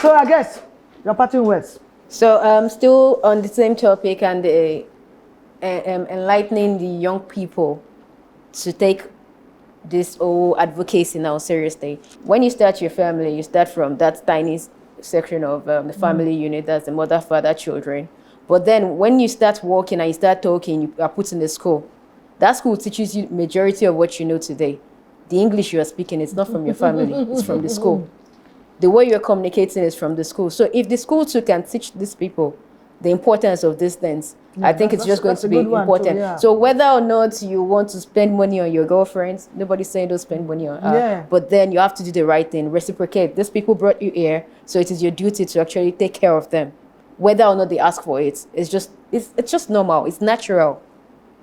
So I guess your parting words. So still on the same topic and enlightening the young people to take this whole advocacy now seriously. When you start your family, you start from that tiny section of the family unit, that's the mother, father, children. But then when you start walking and you start talking, you are put in the school. That school teaches you majority of what you know today. The English you are speaking, it's not from your family, it's from the school. The way you're communicating is from the school. So if the school too can teach these people the importance of these things, I think it's just going to be important. Too, So whether or not you want to spend money on your girlfriends, nobody's saying don't spend money on her, but then you have to do the right thing, reciprocate. These people brought you here, so it is your duty to actually take care of them. Whether or not they ask for it, it's just normal, it's natural.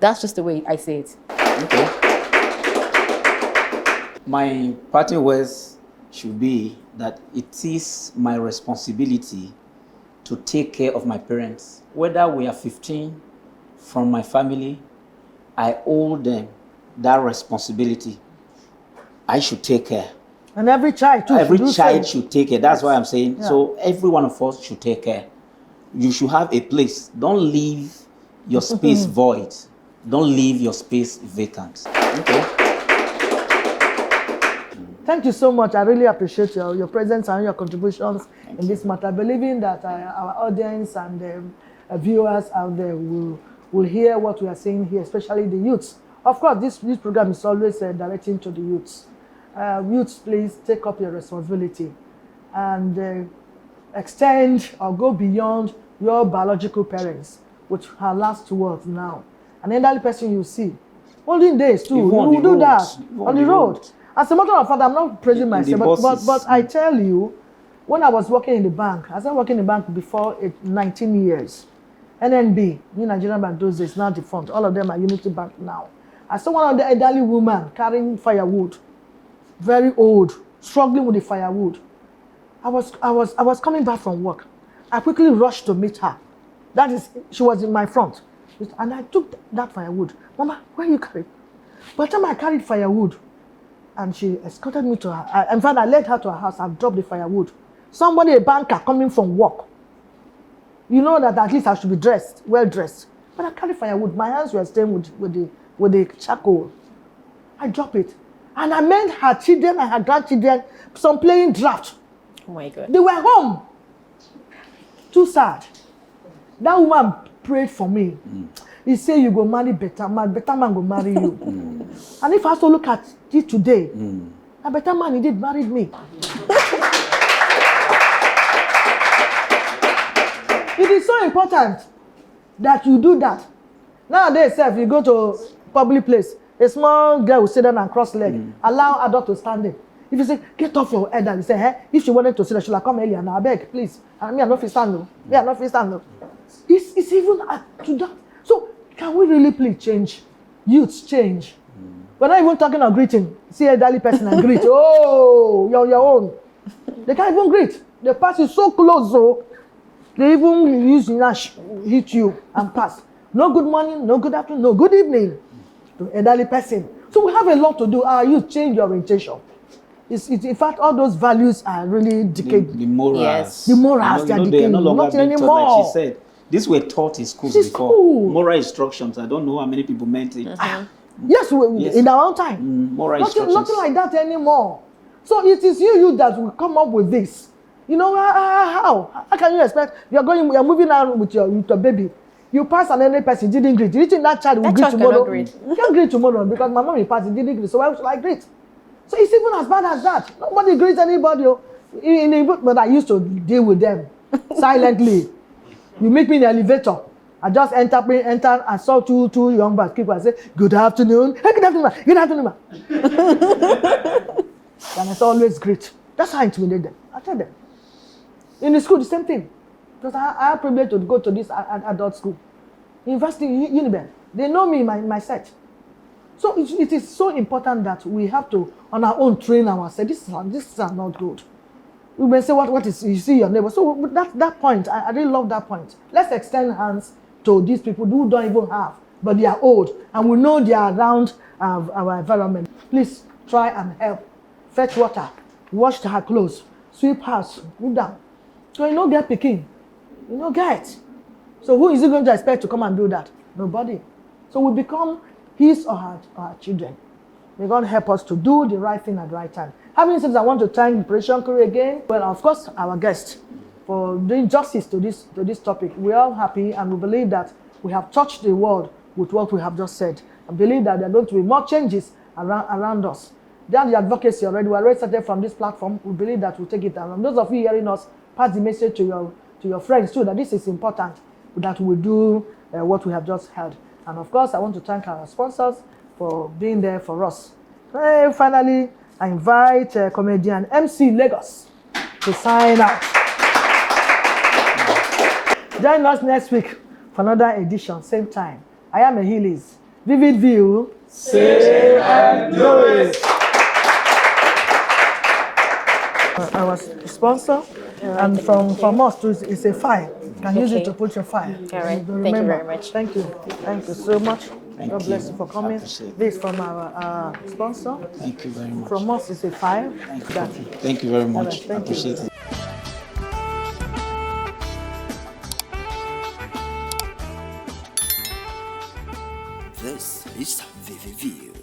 That's just the way I say it. Okay. My parting words should be that it is my responsibility to take care of my parents. Whether we are 15 from my family, I owe them that responsibility. I should take care. And every child too. Every child should take care. That's why I'm saying. Yeah. So every one of us should take care. You should have a place. Don't leave your space void. Don't leave your space vacant. Okay. Thank you so much. I really appreciate your presence and your contributions in this matter. Believing that our audience and viewers out there will hear what we are saying here, especially the youths. Of course, this program is always directing to the youths. Youths, please take up your responsibility and extend or go beyond your biological parents, which are last words now. An elderly person you see, olden days too, you will do that on the road. As a matter of fact, I'm not praising myself, but I tell you, when I was working in the bank, I started working in the bank before 19 years. NNB, New Nigerian Bank, those days, now defunct. All of them are Unity Bank now. I saw one of the elderly women carrying firewood, very old, struggling with the firewood. I was coming back from work. I quickly rushed to meet her. She was in my front. And I took that firewood. Mama, where you carry? By the time I carried firewood, and she escorted me to her. In fact, I led her to her house and dropped the firewood. Somebody, a banker coming from work. You know that at least I should be dressed, well dressed. But I carried firewood. My hands were stained with the charcoal. I dropped it. And I met her children and her grandchildren, some playing draft. Oh my God. They were home. Too sad. That woman prayed for me. He said, you go marry better man go marry you. And if I also look at it today, a better man indeed married me. It is so important that you do that. Nowadays, if you go to public place, a small girl will sit down and cross leg, allow adult to stand there. If you say, get off your head, and you say, hey, if she wanted to sit there, she'll come earlier. Now, I beg, please. And me, I'm not fit stand though. Me, I'm not fit stand though. It's even to that. So, can we really please change? Youths change. We're not even talking of greeting. See a elderly person and greet. Oh, you're your own. They can't even greet. They pass you so close, so they even use Nash, hit you and pass. No good morning, no good afternoon, no good evening to elderly person. So we have a lot to do. Our youth change your orientation. In fact, all those values are really decayed. The morals. Yes. The morals are decaying. They are no longer not being anymore. taught, like she said. These were taught in schools before. School. Moral instructions. I don't know how many people meant it. Yes, in our own time. Moral instructions. Nothing like that anymore. So it is you that will come up with this. You know, how can you expect? You're moving out with your baby. You pass an elderly person, didn't greet. You think that child will greet tomorrow? You can't greet tomorrow because my mom will pass, didn't greet. So why should I greet? So it's even as bad as that. Nobody greets anybody. But I used to deal with them silently. You meet me in the elevator. I just enter and saw two young people. I say, good afternoon. Hey, good afternoon, ma. Good afternoon, ma. And it's always great. That's how I intimidate them. I tell them. In the school, the same thing. Because I have privilege to go to this adult school. University, Uniben. They know me, my set. So it is so important that we have to, on our own, train ourselves. This is not good. We may say, what is, you see your neighbor. So that point, I really love that point. Let's extend hands to these people who don't even have, but they are old, and we know they are around our environment. Please try and help. Fetch water, wash her clothes, sweep house, move down. So you no get pikin, you no get. So who is he going to expect to come and do that? Nobody. So we become his or her children. May God help us to do the right thing at the right time. Having said that, I want to thank Operation Kuru again. Well, of course, our guest for doing justice to this topic. We are happy and we believe that we have touched the world with what we have just said. I believe that there are going to be more changes around us. Then the advocacy already, we already started from this platform. We believe that we'll take it around. Those of you hearing us, pass the message to your friends too, that this is important, that we do what we have just heard. And of course, I want to thank our sponsors for being there for us. Finally, I invite comedian MC Lagos to sign out. Join us next week for another edition, same time. I am Achilles. Vivid View. Say and do it. Our sponsor, and from us too, it's a file. You can use it to put your file. All right. Remember. Thank you very much. Thank you. Thank you so much. God bless you for coming. Appreciate it. This is from our sponsor. Thank you very much. From us, it's a file. Thank you very much. right, thank you. Appreciate it. This is VVView.